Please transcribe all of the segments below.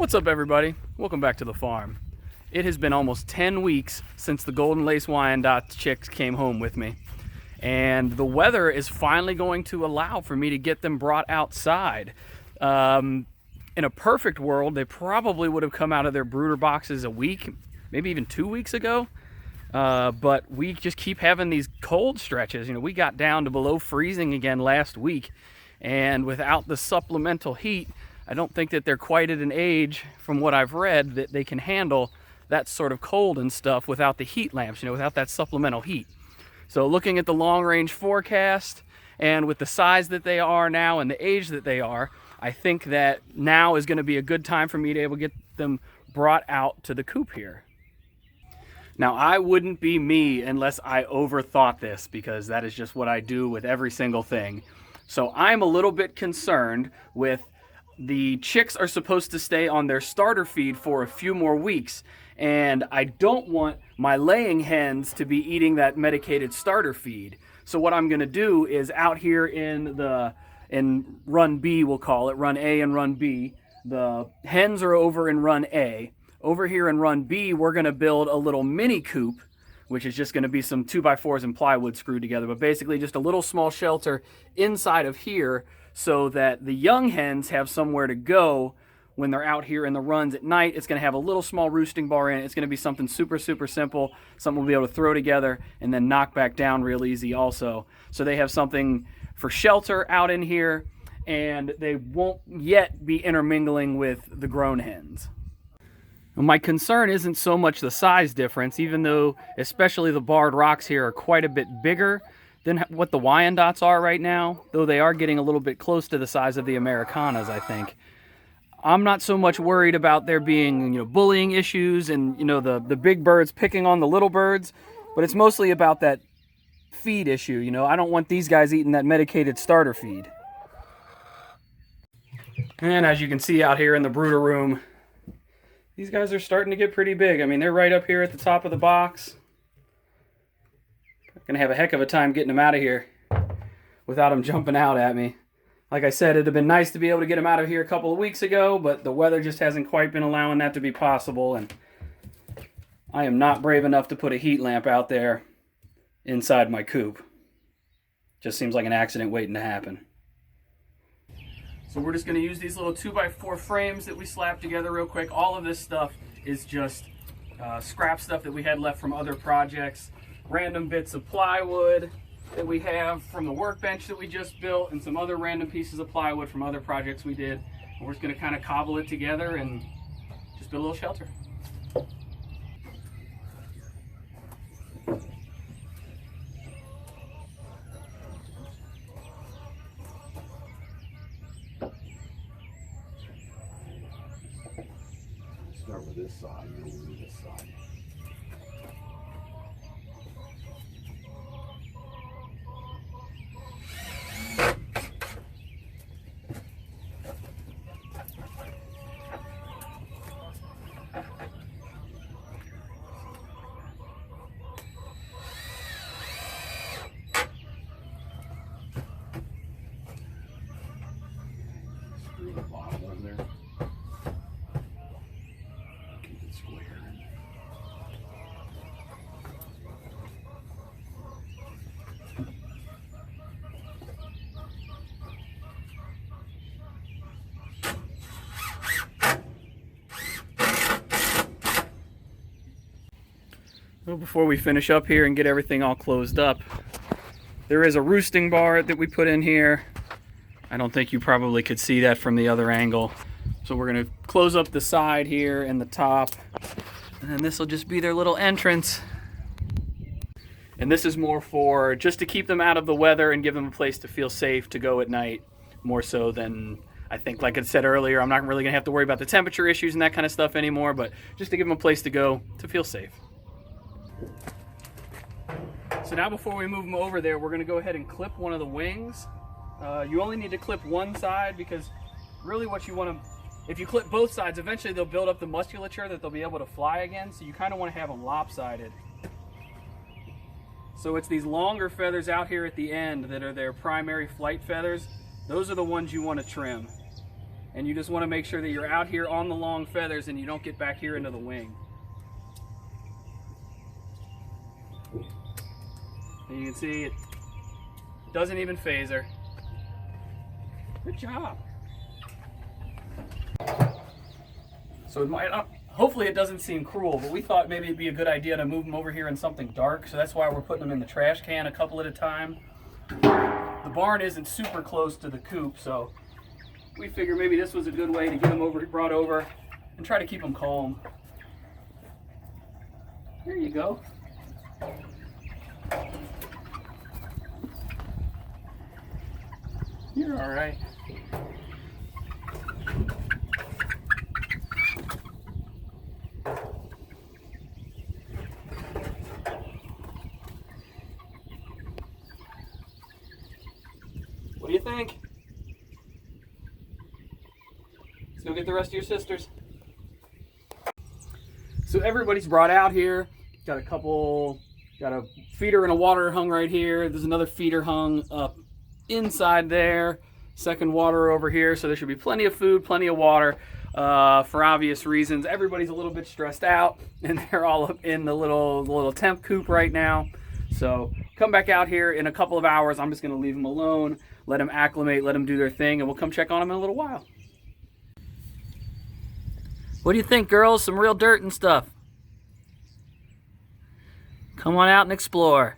What's up, everybody? Welcome back to the farm. It has been almost 10 weeks since the Golden Wyandotte chicks came home with me, and the weather is finally going to allow for me to get them brought outside. In a perfect world, they probably would have come out of their brooder boxes a week, maybe even 2 weeks ago, but we just keep having these cold stretches. You know, we got down to below freezing again last week, and without the supplemental heat, I don't think that they're quite at an age, from what I've read, that they can handle that sort of cold and stuff without the heat lamps, without that supplemental heat. So looking at the long-range forecast, and with the size that they are now and the age that they are, I think that now is going to be a good time for me to be able to get them brought out to the coop here. Now, I wouldn't be me unless I overthought this, because that is just what I do with every single thing. So I'm a little bit concerned with the chicks are supposed to stay on their starter feed for a few more weeks, and I don't want my laying hens to be eating that medicated starter feed. So what I'm going to do is out here in run B, we'll call it, run A and run B, the hens are over in run A. Over here in run B, we're going to build a little mini coop, which is just going to be some 2x4s and plywood screwed together, but basically just a little small shelter inside of here, so that the young hens have somewhere to go when they're out here in the runs at night. It's going to have a little small roosting bar in it. It's going to be something super simple, something we'll be able to throw together and then knock back down real easy also. So they have something for shelter out in here, and they won't yet be intermingling with the grown hens. My concern isn't so much the size difference, even though especially the barred rocks here are quite a bit bigger than what the Wyandottes are right now, though they are getting a little bit close to the size of the Americanas, I think. I'm not so much worried about there being, bullying issues and, the big birds picking on the little birds, but it's mostly about that feed issue. I don't want these guys eating that medicated starter feed. And as you can see out here in the brooder room, these guys are starting to get pretty big. I mean, they're right up here at the top of the box. Gonna have a heck of a time getting them out of here without them jumping out at me. Like I said, it'd have been nice to be able to get them out of here a couple of weeks ago, but the weather just hasn't quite been allowing that to be possible, and I am not brave enough to put a heat lamp out there inside my coop. Just seems like an accident waiting to happen. So we're just gonna use these little 2x4 frames that we slapped together real quick. All of this stuff is just scrap stuff that we had left from other projects. Random bits of plywood that we have from the workbench that we just built, and some other random pieces of plywood from other projects we did. And we're just going to kind of cobble it together and just build a little shelter. Start with this side, and then we'll do this side. Screw the bottom over there. Keep it square. Well, before we finish up here and get everything all closed up, there is a roosting bar that we put in here. I don't think you probably could see that from the other angle. So we're going to close up the side here and the top, and then this will just be their little entrance. And this is more for just to keep them out of the weather and give them a place to feel safe to go at night, more so than, I think, like I said earlier, I'm not really going to have to worry about the temperature issues and that kind of stuff anymore, but just to give them a place to go to feel safe. So now before we move them over there, we're going to go ahead and clip one of the wings. You only need to clip one side, because really what you want to, if you clip both sides, eventually they'll build up the musculature that they'll be able to fly again, so you kind of want to have them lopsided. So it's these longer feathers out here at the end that are their primary flight feathers. Those are the ones you want to trim. and you just want to make sure that you're out here on the long feathers and you don't get back here into the wing. And you can see it doesn't even phase her. Good job. So it might, hopefully it doesn't seem cruel, but we thought maybe it'd be a good idea to move them over here in something dark, so that's why we're putting them in the trash can a couple at a time. The barn isn't super close to the coop, so we figured maybe this was a good way to get them brought over and try to keep them calm. There you go. You're all right. What do you think? Let's go get the rest of your sisters. So everybody's brought out here. Got a feeder and a water hung right here. There's another feeder hung up inside there. Second water over here. So there should be plenty of food, plenty of water for obvious reasons. Everybody's a little bit stressed out and they're all up in the little temp coop right now. So come back out here in a couple of hours. I'm just going to leave them alone, let them acclimate, let them do their thing, and we'll come check on them in a little while. What do you think, girls? Some real dirt and stuff. Come on out and explore.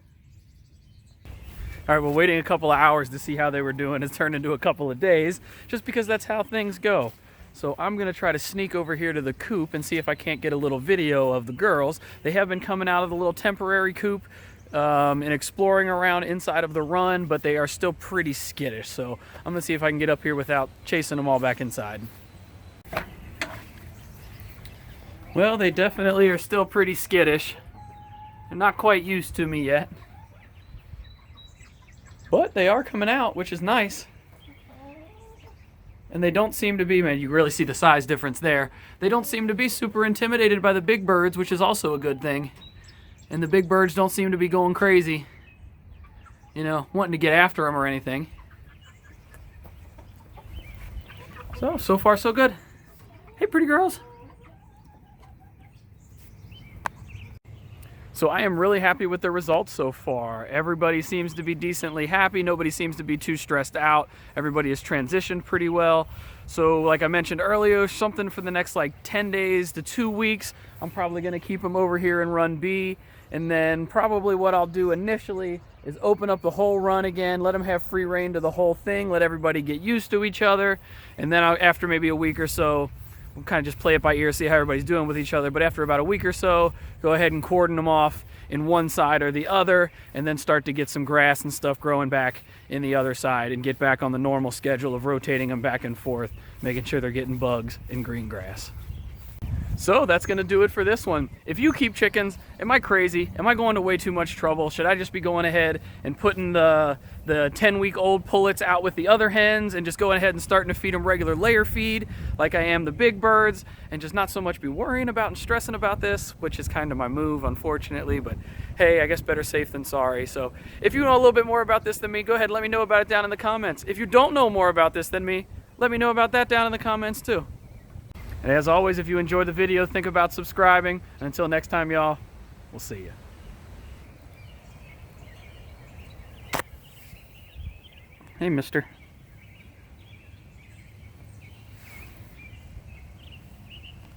All right, we're waiting a couple of hours to see how they were doing. It's turned into a couple of days, just because that's how things go. So I'm gonna try to sneak over here to the coop and see if I can't get a little video of the girls. They have been coming out of the little temporary coop and exploring around inside of the run, but they are still pretty skittish. So I'm gonna see if I can get up here without chasing them all back inside. Well, they definitely are still pretty skittish. They're not quite used to me yet. But they are coming out, which is nice. And they don't seem to be, man, you really see the size difference there. They don't seem to be super intimidated by the big birds, which is also a good thing. And the big birds don't seem to be going crazy, you know, wanting to get after them or anything. So far so good. Hey, pretty girls. So I am really happy with the results so far. Everybody seems to be decently happy. Nobody seems to be too stressed out. Everybody has transitioned pretty well. So like I mentioned earlier, something for the next like 10 days to 2 weeks. I'm probably gonna keep them over here in run B. And then probably what I'll do initially is open up the whole run again, let them have free reign to the whole thing, let everybody get used to each other. And then after maybe a week or so, we'll kind of just play it by ear, see how everybody's doing with each other. But after about a week or so, go ahead and cordon them off in one side or the other, and then start to get some grass and stuff growing back in the other side and get back on the normal schedule of rotating them back and forth, making sure they're getting bugs and green grass. So that's gonna do it for this one. If you keep chickens, am I crazy? Am I going to way too much trouble? Should I just be going ahead and putting the 10-week-old pullets out with the other hens and just going ahead and starting to feed them regular layer feed like I am the big birds, and just not so much be worrying about and stressing about this, which is kind of my move, unfortunately, but hey, I guess better safe than sorry. So if you know a little bit more about this than me, go ahead and let me know about it down in the comments. If you don't know more about this than me, let me know about that down in the comments too. And as always, if you enjoyed the video, think about subscribing. And until next time, y'all, we'll see you. Hey, mister.